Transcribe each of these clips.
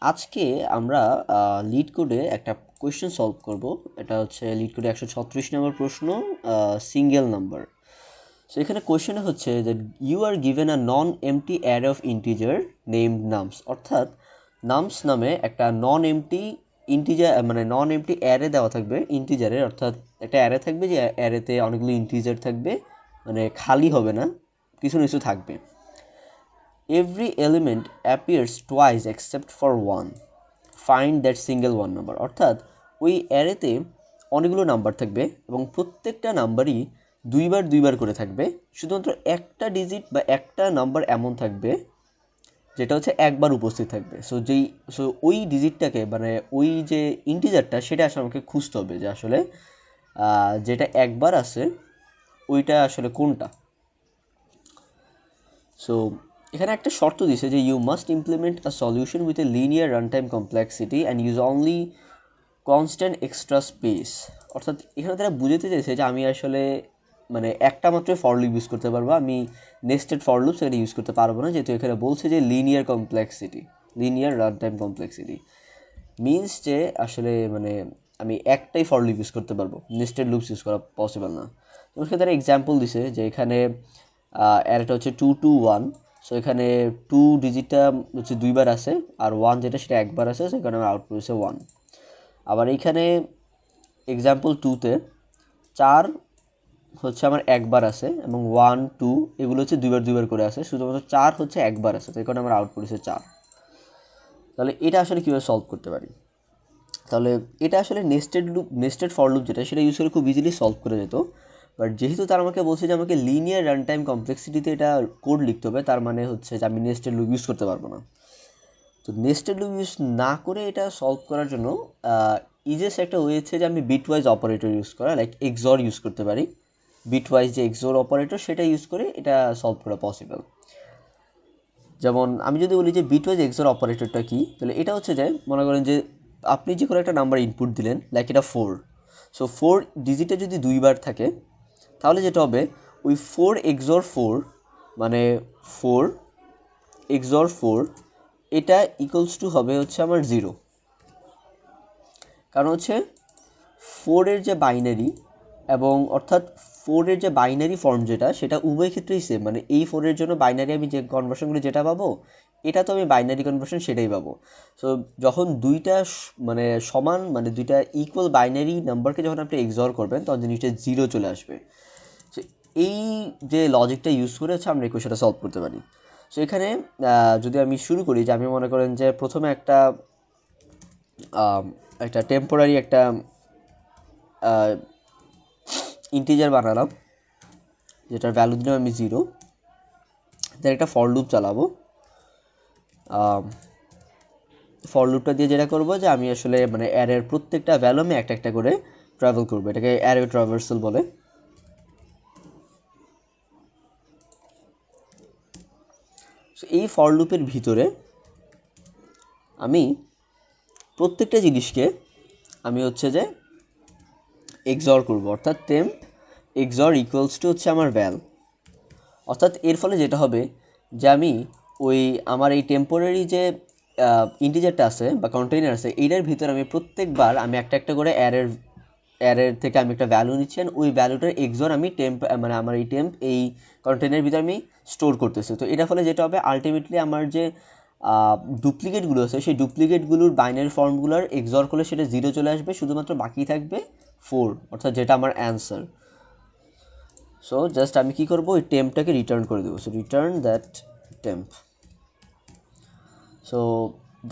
আজকে আমরা লিড কোডে একটা কোয়েশ্চেন সলভ করব। এটা হচ্ছে লিড কোডে 136 নম্বর প্রশ্ন, সিঙ্গেল নাম্বার। সো এখানে কোয়েশ্চেন হচ্ছে যে you are given a non empty array of integer named nums, অর্থাৎ নামস নামে একটা নন এমটি ইন্টিজার মানে নন এমটি অ্যারে দেওয়া থাকবে ইন্টিজারের, অর্থাৎ একটা অ্যারে থাকবে যে অ্যারেতে অনেকগুলো ইন্টিজার থাকবে, মানে খালি হবে না, কিছু না কিছু থাকবে। Every element appears twice except for one. Find that single one number. অর্থাৎ ওই অ্যারেতে অনেকগুলো নাম্বার থাকবে এবং প্রত্যেকটা নাম্বারই দুইবার দুইবার করে থাকবে, শুধুমাত্র একটা ডিজিট বা একটা নাম্বার এমন থাকবে যেটা হচ্ছে একবার উপস্থিত থাকবে। সো ওই ডিজিটটাকে মানে ওই যে ইন্টিজারটা সেটা আসলে আমাকে খুঁজতে হবে যে আসলে যেটা একবার আছে ওইটা আসলে কোনটা। সো এখানে একটা শর্ত দিছে যে you must implement a solution with a linear run time complexity and use only constant extra space. অর্থাৎ এখানে তারা বুঝাতে চাইছে যে আমি আসলে মানে একটা মাত্র ফর লুপ ইউজ করতে পারবো, আমি নেস্টেড ফর লুপ সেটা ইউজ করতে পারবো না, যেহেতু এখানে বলছে যে linear complexity, linear run time complexity means যে আসলে মানে আমি একটাই ফর লুপ ইউজ করতে পারবো, নেস্টেড লুপস ইউজ করা পসিবল না। তো তারা এক্সাম্পল দিছে যে এখানে অ্যারেটা হচ্ছে 2 2 1। সো এখানে 2 ডিজিটটা হচ্ছে দুইবার আছে আর 1 যেটা সেটা একবার আছে, সেখানে আমার আউটপুট হচ্ছে 1। আবার এইখানে এক্সাম্পল 2তে 4 হচ্ছে আমার একবার আছে এবং 1 2 এগুলো হচ্ছে দুইবার দুইবার করে আছে, শুধুমাত্র 4 হচ্ছে একবার আছে, তো এখানে আমার আউটপুট হচ্ছে 4। তাহলে এটা আসলে কীভাবে সলভ করতে পারি? তাহলে এটা আসলে নেস্টেড ফর লুপ যেটা সেটা ইউজ করে খুব ইজিলি সলভ করে যেত, বাট যেহেতু তারা আমাকে বলছে যে আমাকে লিনিয়ার রান টাইম কমপ্লেক্সিটিতে এটা কোড লিখতে হবে, তার মানে হচ্ছে যে আমি নেস্টেড লুপ ইউজ করতে পারবো না। তো নেস্টেড লুপ ইউজ না করে এটা সলভ করার জন্য ইজিয়েস্ট একটা ওয়ে হচ্ছে যে আমি বিটওয়াইজ অপারেটর ইউজ করা, লাইক এক্সর ইউজ করতে পারি। বিটওয়াইজ যে এক্সর অপারেটর সেটা ইউজ করে এটা সলভ করা পসিবল। যেমন আমি যদি বলি যে বিটওয়াইজ এক্সর অপারেটরটা কী, তাহলে এটা হচ্ছে যে মনে করেন যে আপনি যে কোনো একটা নাম্বার ইনপুট দিলেন, লাইক এটা 4। সো 4 ডিজিটে যদি দুইবার থাকে তাহলে যেটা হবে ওই 4 এক্সর 4 মানে 4 এক্সর 4 এটা ইকুয়ালস টু হবে হচ্ছে আমার 0। কারণ হচ্ছে 4-এর যে বাইনারি এবং অর্থাৎ 4-এর যে বাইনারি ফর্ম যেটা সেটা উভয় ক্ষেত্রেই সেম, মানে এই 4-এর জন্য বাইনারি আমি যে কনভার্সনগুলো যেটা পাবো এটা তো আমি বাইনারি কনভার্সন সেটাই পাবো। সো যখন দুইটা মানে সমান মানে দুইটা ইকুয়াল বাইনারি নাম্বারকে যখন আপনি এক্সর করবেন তখন জিনিসটা 0 চলে আসবে। সো এই যে লজিকটা ইউজ করে হচ্ছে আমরা এই কোয়েশ্চনটা সলভ করতে পারি। সো এখানে যদি আমি শুরু করি যে আমি মনে করেন যে প্রথমে একটা একটা টেম্পোরারি একটা ইন্টিজার বানালাম যেটার ভ্যালু দিলাম আমি 0। দেন একটা ফর লুপ চালাবো। ফর লুপটা দিয়ে যেটা করবো যে আমি আসলে মানে অ্যারের প্রত্যেকটা ভ্যালু আমি একটা একটা করে ট্রাভেল করবো, এটাকে অ্যারে ট্রাভার্সাল বলে। সো এই ফর লুপের ভিতরে আমি প্রত্যেকটা জিনিসকে আমি হচ্ছে যে এক্সর করবো, অর্থাৎ টেম্প এক্সর ইকুয়ালস টু হচ্ছে আমার ভ্যাল। অর্থাৎ এর ফলে যেটা হবে যে আমি ওই আমার এই টেম্পোরারি যে ইন্টিজারটা আছে বা কন্টেইনার আছে এইটার ভিতরে আমি প্রত্যেকবার আমি একটা একটা করে অ্যারের থেকে আমি একটা ভ্যালু নিচ্ছি, ওই ভ্যালুটার এক্সর আমি মানে আমার এই টেম্প এই কন্টেইনারের ভিতরে আমি স্টোর করতেছি। তো এটার ফলে যেটা হবে আলটিমেটলি আমার যে ডুপ্লিকেটগুলো আছে সেই ডুপ্লিকেটগুলোর বাইনারি ফর্মগুলোর এক্সর করলে সেটা 0 চলে আসবে, শুধুমাত্র বাকি থাকবে 4, অর্থাৎ যেটা আমার অ্যান্সার। সো জাস্ট আমি কি করব ওই টেম্পটাকে রিটার্ন করে দেবো, so return that temp. So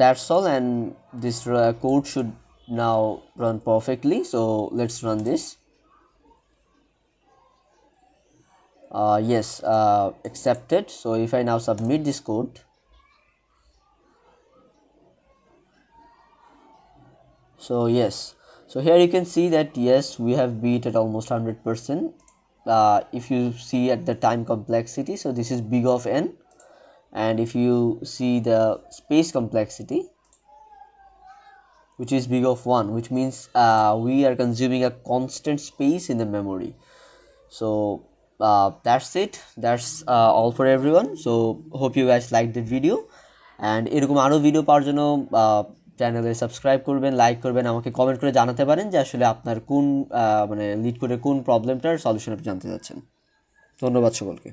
that's all and this code should now run perfectly. So let's run this. Yes, accepted. So if I now submit this code, so yes, so here you can see that yes, we have beat at almost 100%. If you see at the time complexity, so this is big of n, and if you see the space complexity, which is big of 1, which means we are consuming a constant space in the memory. So that's it, that's all for everyone. So hope you guys liked the video, and এরকম আরও video পাওয়ার জন্য চ্যানেলে subscribe করবেন, like করবেন, আমাকে comment করে জানাতে পারেন যে আসলে আপনার কোন মানে লিড করে কোন প্রবলেমটার সলিউশন আপনি জানতে চাচ্ছেন। ধন্যবাদ সকলকে।